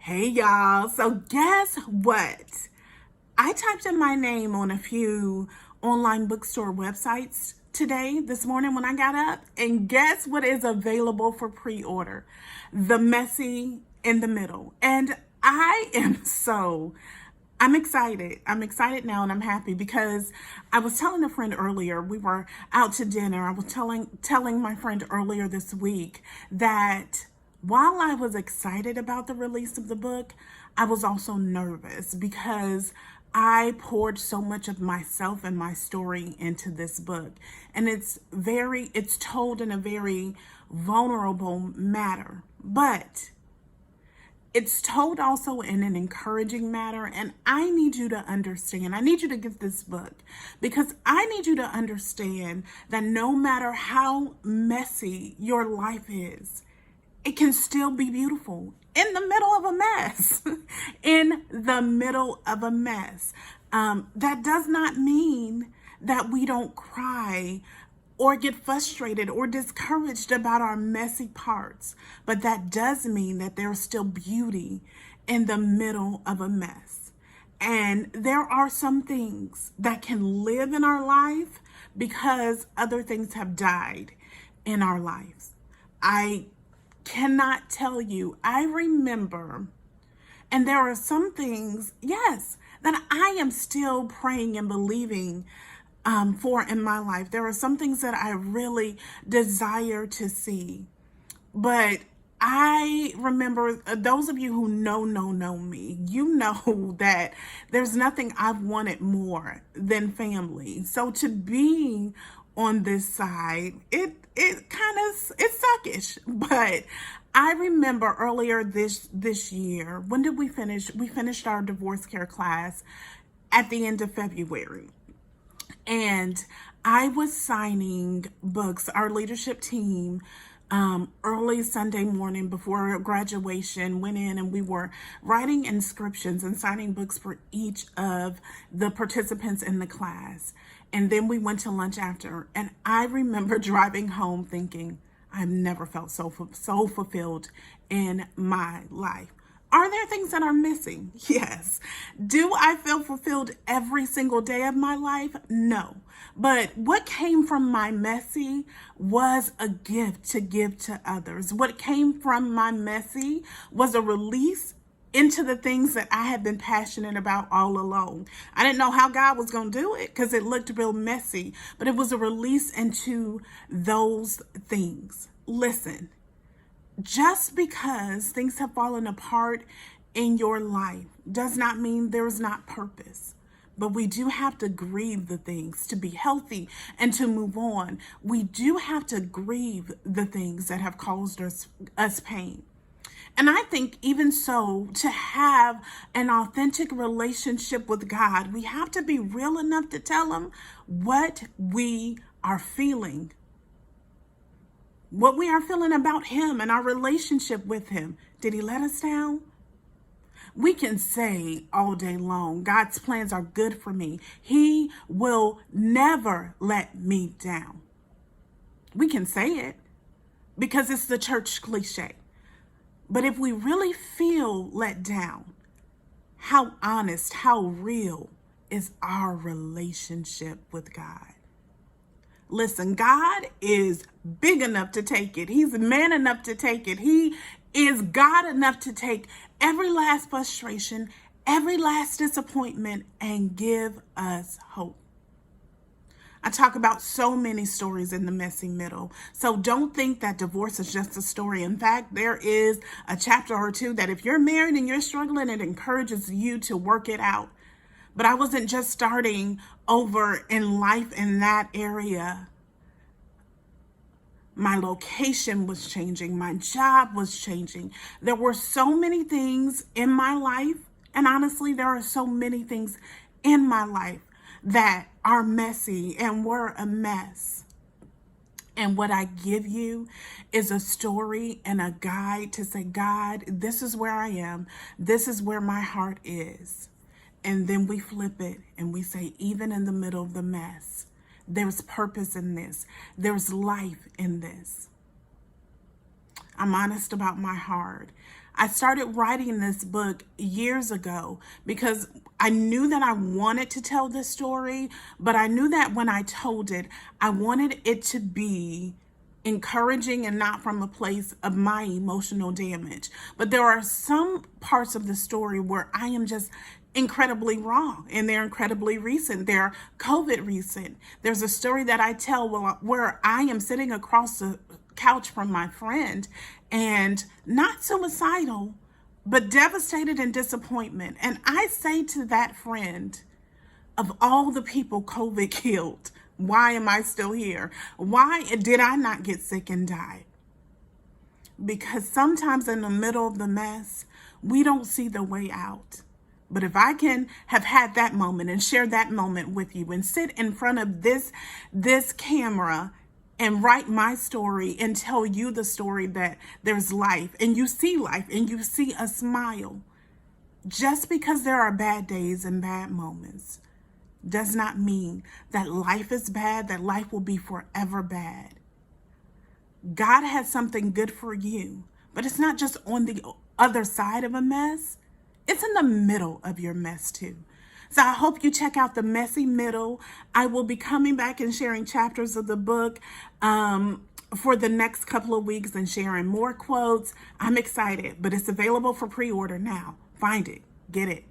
Hey y'all, so guess what? I typed in my name on a few online bookstore websites this morning when I got up, and guess what is available for pre-order? The Messy in the Middle. And I'm excited. I'm excited now and I'm happy because I was telling a friend earlier, we were out to dinner. I was telling my friend earlier this week that while I was excited about the release of the book, I was also nervous because I poured so much of myself and my story into this book. And it's told in a very vulnerable manner, but it's told also in an encouraging manner. And I need you to understand, I need you to get this book because I need you to understand that no matter how messy your life is, it can still be beautiful in the middle of a mess. In the middle of a mess. That does not mean that we don't cry or get frustrated or discouraged about our messy parts, but that does mean that there's still beauty in the middle of a mess. And there are some things that can live in our life because other things have died in our lives. I cannot tell you, I remember, and there are some things, yes, that I am still praying and believing for in my life. There are some things that I really desire to see. But I remember, those of you who know me, you know that there's nothing I've wanted more than family. So to be on this side, it's suckish. But I remember earlier this year, when did we finish? We finished our divorce care class at the end of February. And I was signing books. Our leadership team, early Sunday morning before graduation, went in and we were writing inscriptions and signing books for each of the participants in the class. And then we went to lunch after. And I remember driving home thinking, I've never felt so fulfilled in my life. Are there things that are missing? Yes. Do I feel fulfilled every single day of my life? No. But what came from my messy was a gift to give to others. What came from my messy was a release into the things that I had been passionate about all along. I didn't know how God was going to do it because it looked real messy, but it was a release into those things. Listen. Just because things have fallen apart in your life does not mean there's not purpose. But we do have to grieve the things to be healthy and to move on. We do have to grieve the things that have caused us pain. And I think even so, to have an authentic relationship with God, we have to be real enough to tell him what we are feeling. What we are feeling about him and our relationship with him. Did he let us down? We can say all day long, God's plans are good for me. He will never let me down. We can say it because it's the church cliche. But if we really feel let down, how honest, how real is our relationship with God? Listen, God is big enough to take it. He's man enough to take it. He is God enough to take every last frustration, every last disappointment, and give us hope. I talk about so many stories in the messy middle. So don't think that divorce is just a story. In fact, there is a chapter or two that if you're married and you're struggling, it encourages you to work it out. But I wasn't just starting over in life in that area. My location was changing. My job was changing. There were so many things in my life. And honestly, there are so many things in my life that are messy and were a mess. And what I give you is a story and a guide to say, God, this is where I am. This is where my heart is. And then we flip it and we say, even in the middle of the mess, there's purpose in this. There's life in this. I'm honest about my heart. I started writing this book years ago because I knew that I wanted to tell this story, but I knew that when I told it, I wanted it to be encouraging and not from a place of my emotional damage. But there are some parts of the story where I am just incredibly wrong, and they're incredibly recent. They're COVID recent. There's a story that I tell where I am sitting across the couch from my friend and not suicidal, but devastated and disappointment. And I say to that friend, of all the people COVID killed, why am I still here? Why did I not get sick and die? Because sometimes in the middle of the mess, we don't see the way out. But if I can have had that moment and share that moment with you and sit in front of this camera and write my story and tell you the story that there's life and you see life and you see a smile, just because there are bad days and bad moments does not mean that life is bad, that life will be forever bad. God has something good for you, but it's not just on the other side of a mess. It's in the middle of your mess too. So I hope you check out The Messy Middle. I will be coming back and sharing chapters of the book for the next couple of weeks and sharing more quotes. I'm excited, but it's available for pre-order now. Find it, get it.